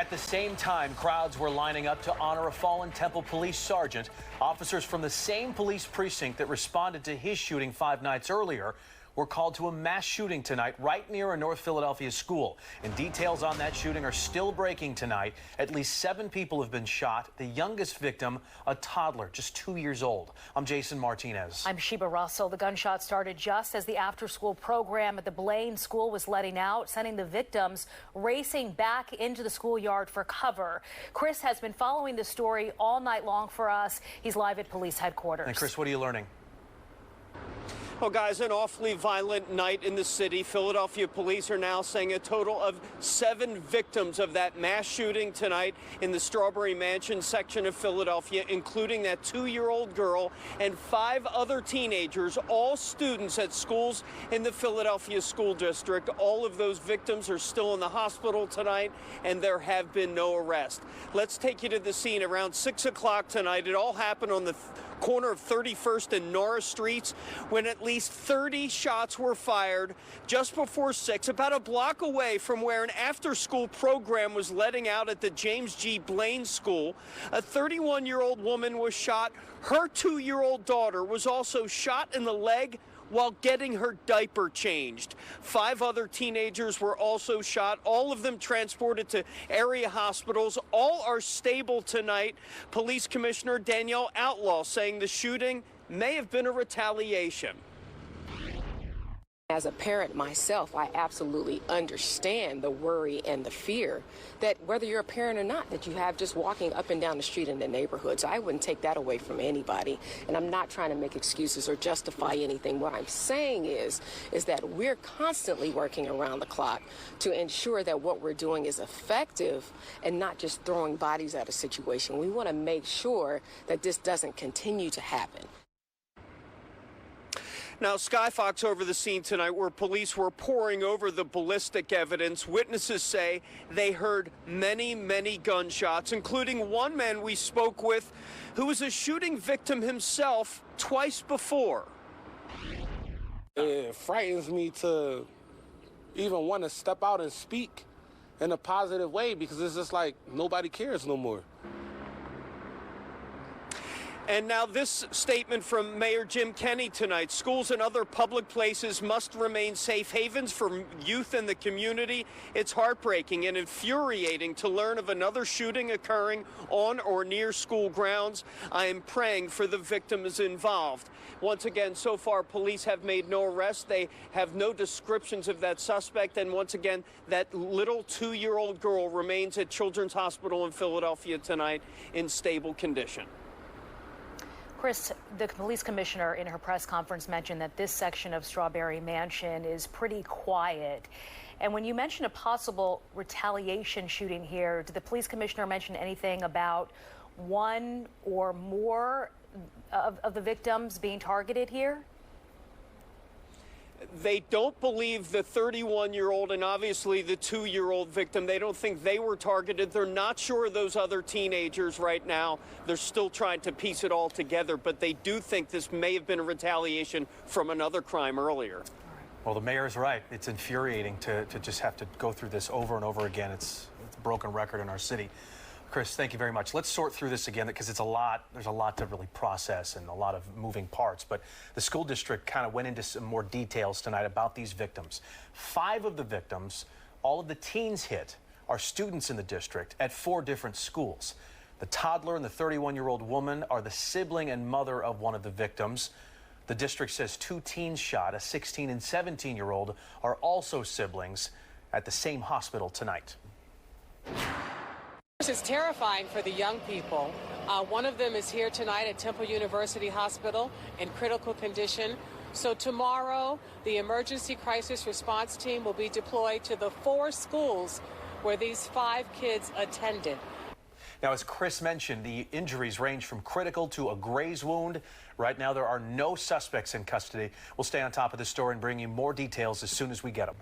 At the same time, crowds were lining up to honor a fallen Temple police sergeant. Officers from the same police precinct that responded to his shooting 5 nights earlier were called to a mass shooting tonight right near a North Philadelphia school. And details on that shooting are still breaking tonight. At least 7 people have been shot. The youngest victim, a toddler, just 2 years old. I'm Jason Martinez. I'm Sheba Russell. The gunshot started just as the after-school program at the Blaine school was letting out, sending the victims racing back into the schoolyard for cover. Chris has been following the story all night long for us. He's live at police headquarters. And Chris, what are you learning? Well, guys, an awfully violent night in the city. Philadelphia police are now saying a total of 7 victims of that mass shooting tonight in the Strawberry Mansion section of Philadelphia, including that 2-year-old girl and 5 other teenagers, all students at schools in the Philadelphia school district. All of those victims are still in the hospital tonight, and there have been no arrests. Let's take you to the scene around 6 o'clock tonight. It all happened on the corner of 31st and Norris Streets when at least 30 shots were fired just before 6, about a block away from where an after-school program was letting out at the James G. Blaine School. A 31-year-old woman was shot. Her 2-year-old daughter was also shot in the leg while getting her diaper changed. 5 other teenagers were also shot, all of them transported to area hospitals. All are stable tonight. Police Commissioner Danielle Outlaw saying the shooting may have been a retaliation. As a parent myself, I absolutely understand the worry and the fear that whether you're a parent or not, that you have just walking up and down the street in the neighborhood. So I wouldn't take that away from anybody. And I'm not trying to make excuses or justify anything. What I'm saying is that we're constantly working around the clock to ensure that what we're doing is effective and not just throwing bodies at a situation. We want to make sure that this doesn't continue to happen. Now, Sky Fox over the scene tonight where police were poring over the ballistic evidence. Witnesses say they heard many, many gunshots, including one man we spoke with who was a shooting victim himself twice before. It frightens me to even want to step out and speak in a positive way because it's just like nobody cares no more. And now this statement from Mayor Jim Kenney tonight. Schools and other public places must remain safe havens for youth in the community. It's heartbreaking and infuriating to learn of another shooting occurring on or near school grounds. I am praying for the victims involved. Once again, so far, police have made no arrests. They have no descriptions of that suspect. And once again, that little 2-year-old girl remains at Children's Hospital in Philadelphia tonight in stable condition. Chris, the police commissioner in her press conference mentioned that this section of Strawberry Mansion is pretty quiet. And when you mentioned a possible retaliation shooting here, did the police commissioner mention anything about one or more of the victims being targeted here? They don't believe the 31-year-old and obviously the 2-year-old victim. They don't think they were targeted. They're not sure of those other teenagers right now. They're still trying to piece it all together, but they do think this may have been a retaliation from another crime earlier. Well, the mayor's right. It's infuriating to just have to go through this over and over again. It's a broken record in our city. Chris, thank you very much. Let's sort through this again because it's a lot. There's a lot to really process and a lot of moving parts. But the school district kind of went into some more details tonight about these victims. 5 of the victims, all of the teens hit, are students in the district at 4 different schools. The toddler and the 31-year-old woman are the sibling and mother of one of the victims. The district says 2 teens shot, a 16 and 17-year-old, are also siblings at the same hospital tonight. It's terrifying for the young people. One of them is here tonight at Temple University Hospital in critical condition. So tomorrow, the emergency crisis response team will be deployed to the 4 schools where these 5 kids attended. Now, as Chris mentioned, the injuries range from critical to a graze wound. Right now, there are no suspects in custody. We'll stay on top of this story and bring you more details as soon as we get them.